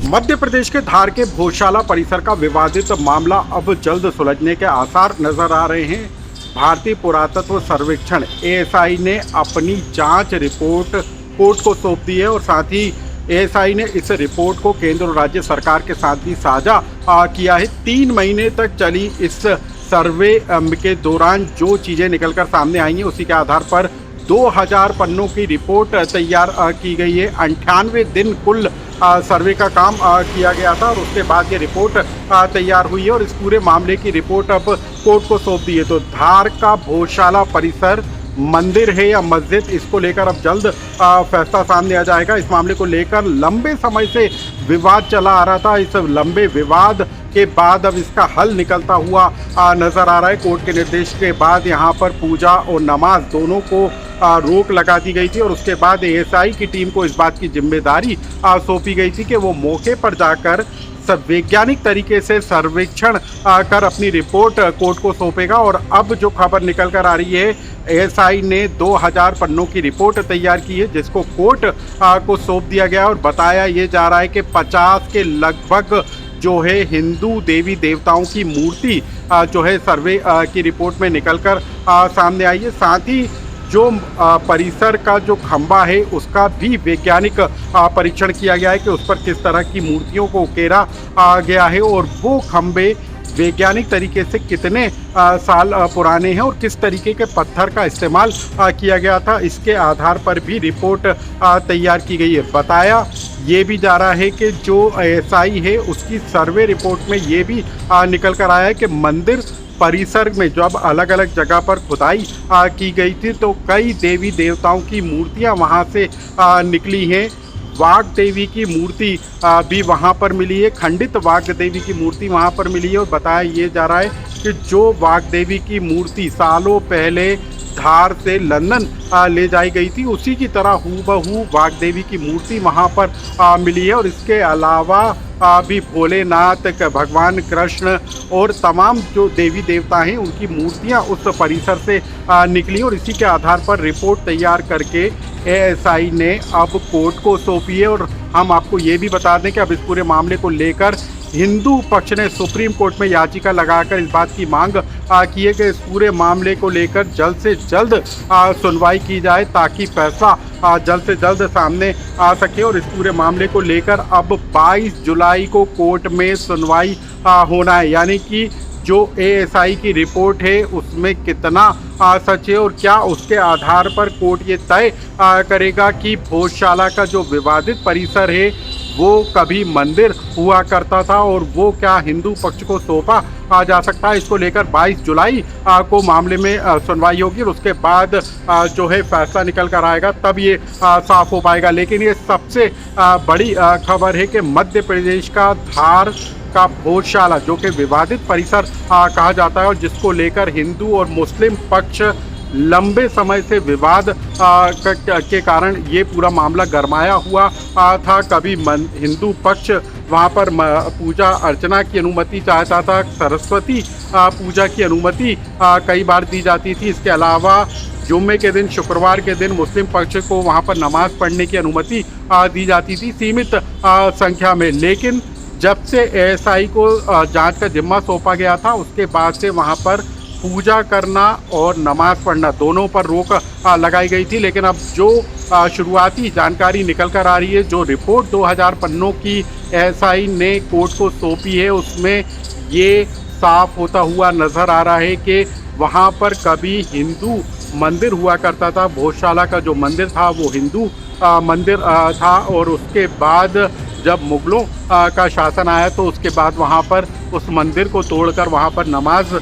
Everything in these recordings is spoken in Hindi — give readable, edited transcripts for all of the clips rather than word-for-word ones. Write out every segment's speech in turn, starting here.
मध्य प्रदेश के धार के भोजशाला परिसर का विवादित मामला अब जल्द सुलझने के आसार नजर आ रहे हैं। भारतीय पुरातत्व सर्वेक्षण एएसआई ने अपनी जांच रिपोर्ट कोर्ट को सौंप दी है और साथ ही एएसआई ने इस रिपोर्ट को केंद्र और राज्य सरकार के साथ भी साझा किया है। 3 महीने तक चली इस सर्वे के दौरान जो चीज़ें निकलकर सामने आई हैं उसी के आधार पर 2000 पन्नों की रिपोर्ट तैयार की गई है। 98 दिन कुल सर्वे का काम किया गया था और उसके बाद ये रिपोर्ट तैयार हुई है और इस पूरे मामले की रिपोर्ट अब कोर्ट को सौंप दी है। तो धार का भोजशाला परिसर मंदिर है या मस्जिद, इसको लेकर अब जल्द फैसला सामने आ जाएगा। इस मामले को लेकर लंबे समय से विवाद चला आ रहा था। इस लंबे विवाद के बाद अब इसका हल निकलता हुआ नजर आ रहा है। कोर्ट के निर्देश के बाद यहाँ पर पूजा और नमाज दोनों को रोक लगा दी गई थी और उसके बाद एएसआई की टीम को इस बात की जिम्मेदारी सौंपी गई थी कि वो मौके पर जाकर सब वैज्ञानिक तरीके से सर्वेक्षण कर अपनी रिपोर्ट कोर्ट को सौंपेगा। और अब जो खबर निकल कर आ रही है, एएसआई ने 2000 पन्नों की रिपोर्ट तैयार की है जिसको कोर्ट को सौंप दिया गया और बताया ये जा रहा है कि 50 के लगभग जो है हिंदू देवी देवताओं की मूर्ति जो है सर्वे की रिपोर्ट में निकलकर सामने आई है। साथ ही जो परिसर का जो खंबा है उसका भी वैज्ञानिक परीक्षण किया गया है कि उस पर किस तरह की मूर्तियों को उकेरा गया है और वो खंबे वैज्ञानिक तरीके से कितने साल पुराने हैं और किस तरीके के पत्थर का इस्तेमाल किया गया था, इसके आधार पर भी रिपोर्ट तैयार की गई है। बताया ये भी जा रहा है कि जो एएसआई है उसकी सर्वे रिपोर्ट में ये भी निकल कर आया है कि मंदिर परिसर में जब अलग अलग जगह पर खुदाई की गई थी तो कई देवी देवताओं की मूर्तियां वहां से निकली हैं। वाघ देवी की मूर्ति भी वहां पर मिली है, खंडित वाघ देवी की मूर्ति वहां पर मिली है और बताया ये जा रहा है कि जो वाघ देवी की मूर्ति सालों पहले धार से लंदन ले जाई गई थी उसी की तरह हूबहू वाघ देवी की मूर्ति वहां पर मिली है। और इसके अलावा भी भोलेनाथ, भगवान कृष्ण और तमाम जो देवी देवता हैं उनकी मूर्तियां उस परिसर से निकली और इसी के आधार पर रिपोर्ट तैयार करके एएसआई ने अब कोर्ट को सौंपी है। और हम आपको ये भी बता दें कि अब इस पूरे मामले को लेकर हिंदू पक्ष ने सुप्रीम कोर्ट में याचिका लगाकर इस बात की मांग की है कि इस पूरे मामले को लेकर जल्द से जल्द सुनवाई की जाए ताकि फैसला जल्द से जल्द सामने आ सके। और इस पूरे मामले को लेकर अब 22 जुलाई को कोर्ट में सुनवाई होना है, यानी कि जो एएसआई की रिपोर्ट है उसमें कितना सच है और क्या उसके आधार पर कोर्ट ये तय करेगा कि भोजशाला का जो विवादित परिसर है वो कभी मंदिर हुआ करता था और वो क्या हिंदू पक्ष को सौंपा जा सकता है। इसको लेकर 22 जुलाई को मामले में सुनवाई होगी और उसके बाद जो है फैसला निकल कर आएगा, तब ये साफ हो पाएगा। लेकिन ये सबसे बड़ी खबर है कि मध्य प्रदेश का धार का भोजशाला जो कि विवादित परिसर कहा जाता है और जिसको लेकर हिंदू और मुस्लिम पक्ष लंबे समय से विवाद के कारण ये पूरा मामला गरमाया हुआ था। कभी हिंदू पक्ष वहाँ पर पूजा अर्चना की अनुमति चाहता था, सरस्वती पूजा की अनुमति कई बार दी जाती थी। इसके अलावा जुम्मे के दिन, शुक्रवार के दिन मुस्लिम पक्ष को वहाँ पर नमाज पढ़ने की अनुमति दी जाती थी सीमित संख्या में। लेकिन जब से एएसआई को जांच का जिम्मा सौंपा गया था उसके बाद से वहाँ पर पूजा करना और नमाज पढ़ना दोनों पर रोक लगाई गई थी। लेकिन अब जो शुरुआती जानकारी निकल कर आ रही है, जो रिपोर्ट 2000 पन्नों की एएसआई ने कोर्ट को सौंपी है उसमें ये साफ होता हुआ नज़र आ रहा है कि वहाँ पर कभी हिंदू मंदिर हुआ करता था। भोजशाला का जो मंदिर था वो हिंदू मंदिर था और उसके बाद जब मुगलों का शासन आया तो उसके बाद वहाँ पर उस मंदिर को तोड़कर वहाँ पर नमाज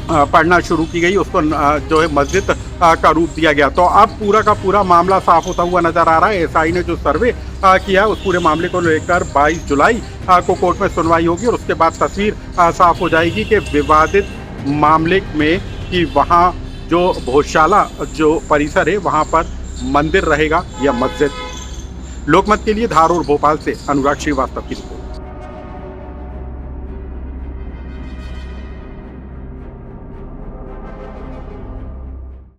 पढ़ना शुरू की गई, उसको जो है मस्जिद का रूप दिया गया। तो अब पूरा का पूरा मामला साफ होता हुआ नजर आ रहा है। एएसआई ने जो सर्वे किया है उस पूरे मामले को लेकर 22 जुलाई को कोर्ट में सुनवाई होगी और उसके बाद तस्वीर साफ हो जाएगी कि विवादित मामले में कि वहाँ जो भोजशाला जो परिसर है वहाँ पर मंदिर रहेगा या मस्जिद। लोकमत के लिए धार और भोपाल से अनुराग श्रीवास्तव की रिपोर्ट।